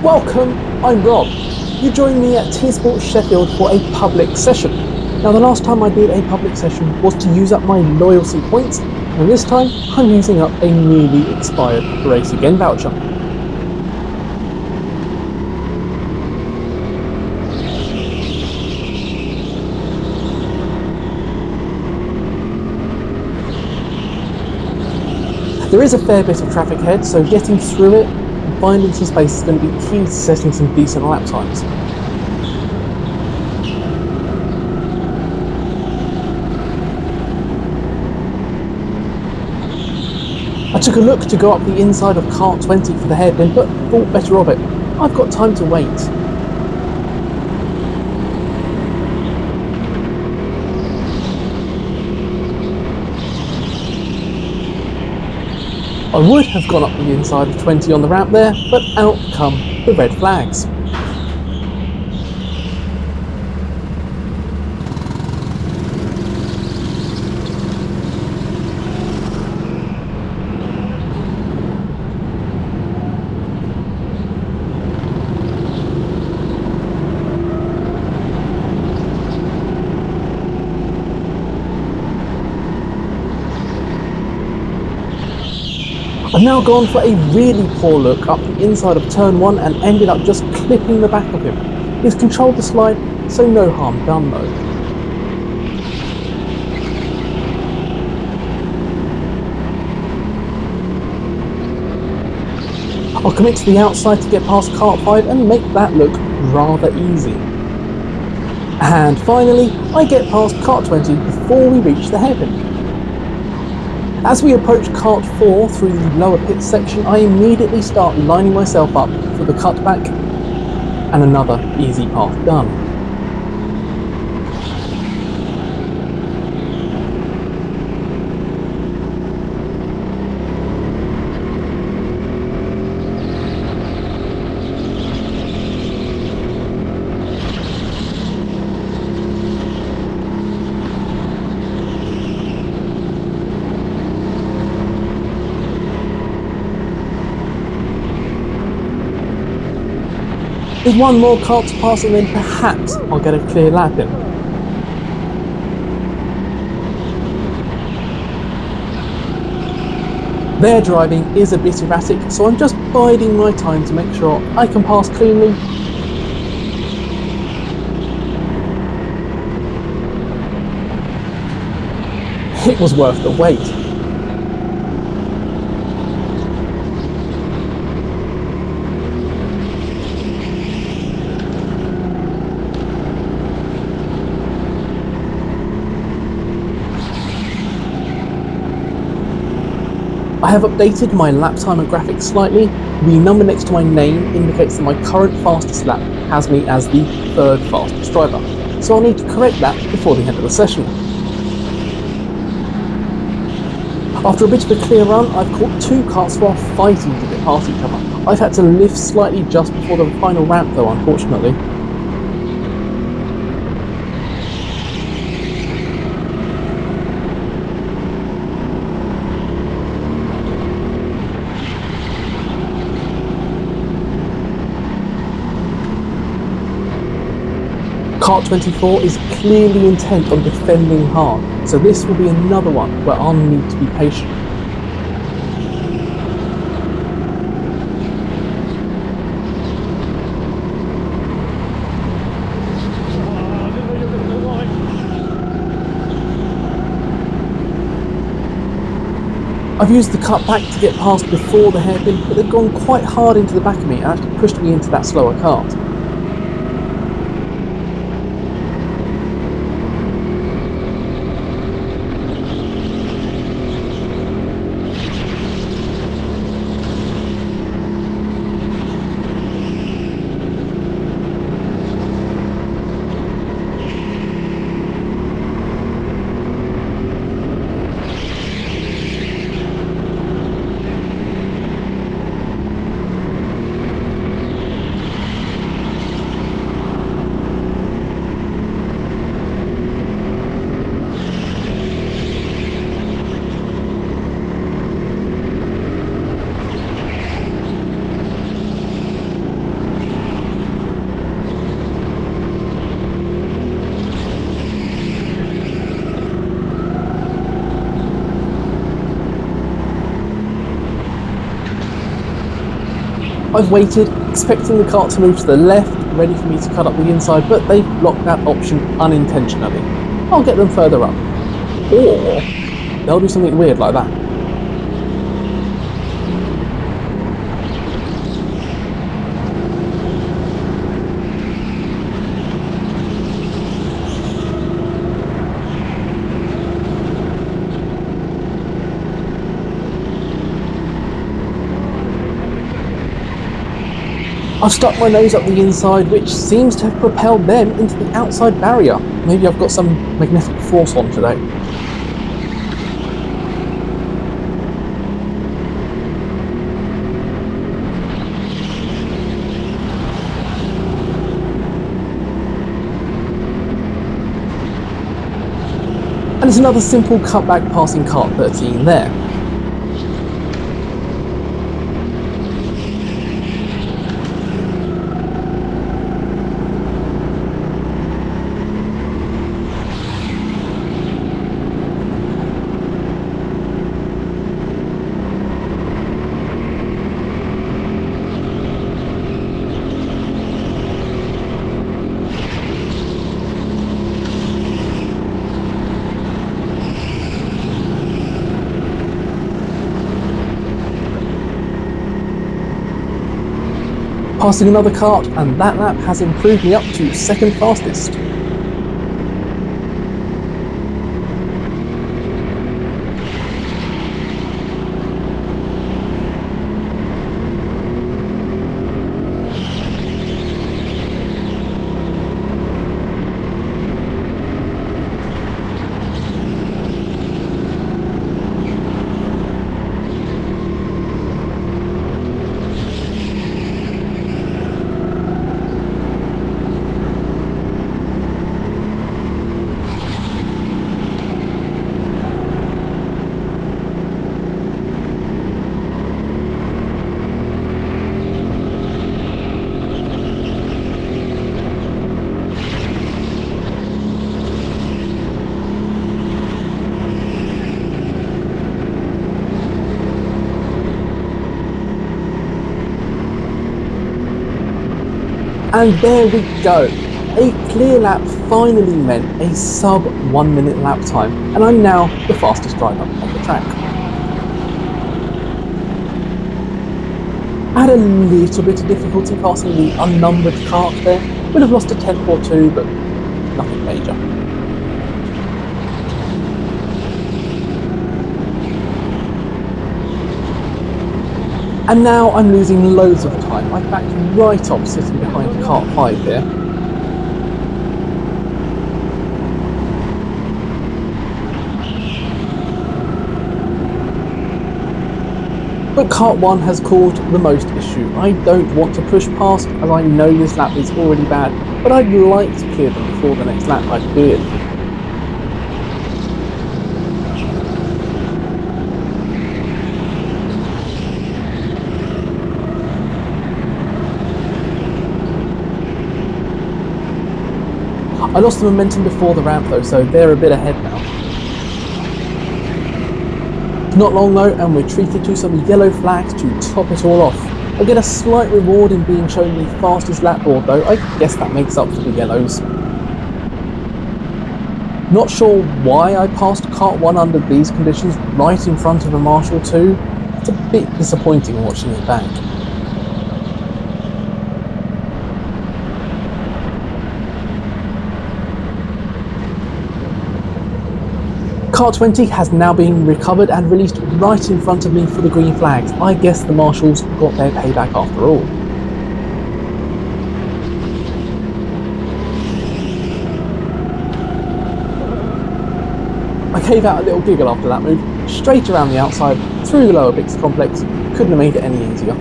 Welcome, I'm Rob. You joined me at TeamSport Sheffield for a public session. Now the last time I did a public session was to use up my loyalty points, and this time I'm using up a newly expired Race Again voucher. There is a fair bit of traffic ahead, so getting through it and finding some space is going to be key to setting some decent lap times. I took a look to go up the inside of kart 20 for the hairpin, but thought better of it. I've got time to wait. I would have gone up the inside of 20 on the ramp there, but out come the red flags. I've now gone for a really poor look up the inside of turn 1 and ended up just clipping the back of him. He's controlled the slide, so no harm done though. I'll commit to the outside to get past kart 5 and make that look rather easy. And finally, I get past kart 20 before we reach the hairpin. As we approach kart 4 through the lower pit section, I immediately start lining myself up for the cutback, and another easy path done. With one more kart to pass, and then perhaps I'll get a clear lap in. Their driving is a bit erratic, so I'm just biding my time to make sure I can pass cleanly. It was worth the wait. I have updated my lap timer graphic slightly. The number next to my name indicates that my current fastest lap has me as the 3rd fastest driver, so I'll need to correct that before the end of the session. After a bit of a clear run, I've caught 2 karts while fighting to get past each other. I've had to lift slightly just before the final ramp though, unfortunately. Kart 24 is clearly intent on defending hard, so this will be another one where I'll need to be patient. I've used the cutback to get past before the hairpin, but they've gone quite hard into the back of me and actually pushed me into that slower kart. I've waited, expecting the kart to move to the left, ready for me to cut up the inside, but they've blocked that option unintentionally. I'll get them further up. Or they'll do something weird like that. I've stuck my nose up the inside, which seems to have propelled them into the outside barrier. Maybe I've got some magnetic force on today. And it's another simple cutback passing kart 13 there. Passing another kart, and that lap has improved me up to second fastest. And there we go. A clear lap finally meant a sub 1 minute lap time, and I'm now the fastest driver on the track. I had a little bit of difficulty passing the unnumbered kart there. Would have lost a tenth or two, but nothing major. And now I'm losing loads of time. I backed right off sitting behind kart 5 here. But kart 1 has caused the most issue. I don't want to push past, as I know this lap is already bad, but I'd like to clear them before the next lap I cleared. I lost the momentum before the ramp though, so they're a bit ahead now. Not long though, and we're treated to some yellow flags to top it all off. I get a slight reward in being shown the fastest lap board though. I guess that makes up for the yellows. Not sure why I passed kart 1 under these conditions right in front of a Marshall 2. It's a bit disappointing watching it back. Kart 20 has now been recovered and released right in front of me for the green flags. I guess the marshals got their payback after all. I gave out a little giggle after that move, straight around the outside, through the lower Bix complex. Couldn't have made it any easier.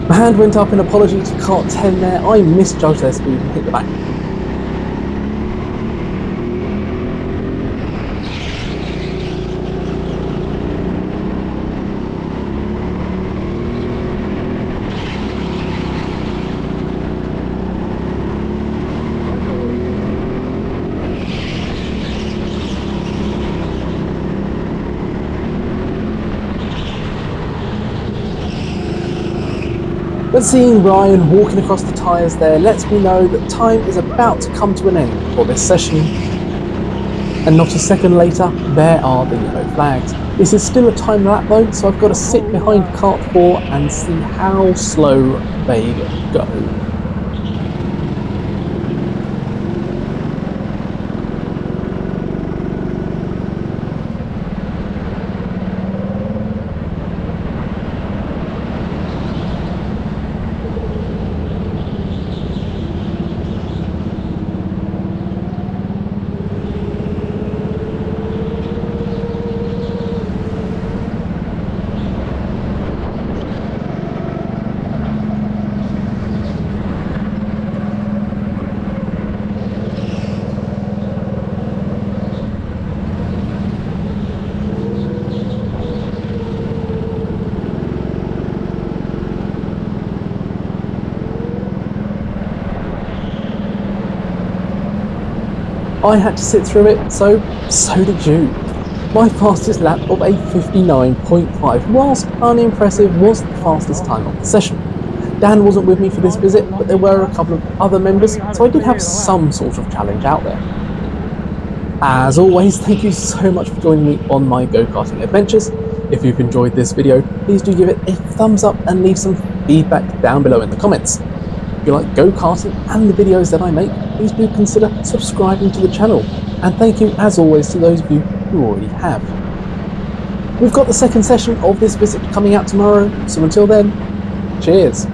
My hand went up in apology to kart 10 there. I misjudged their speed and hit the back. But seeing Ryan walking across the tyres there lets me know that time is about to come to an end for this session. And not a second later, there are the yellow flags. This is still a time lap though, so I've got to sit behind kart 4 and see how slow they go. I had to sit through it, so did you. My fastest lap of a 59.5, whilst unimpressive, was the fastest time of the session. Dan wasn't with me for this visit, but there were a couple of other members, so I did have some sort of challenge out there. As always, thank you so much for joining me on my go-karting adventures. If you've enjoyed this video, please do give it a thumbs up and leave some feedback down below in the comments. If you like go-karting and the videos that I make, please do consider subscribing to the channel. And thank you, as always, to those of you who already have. We've got the second session of this visit coming out tomorrow, so until then, cheers.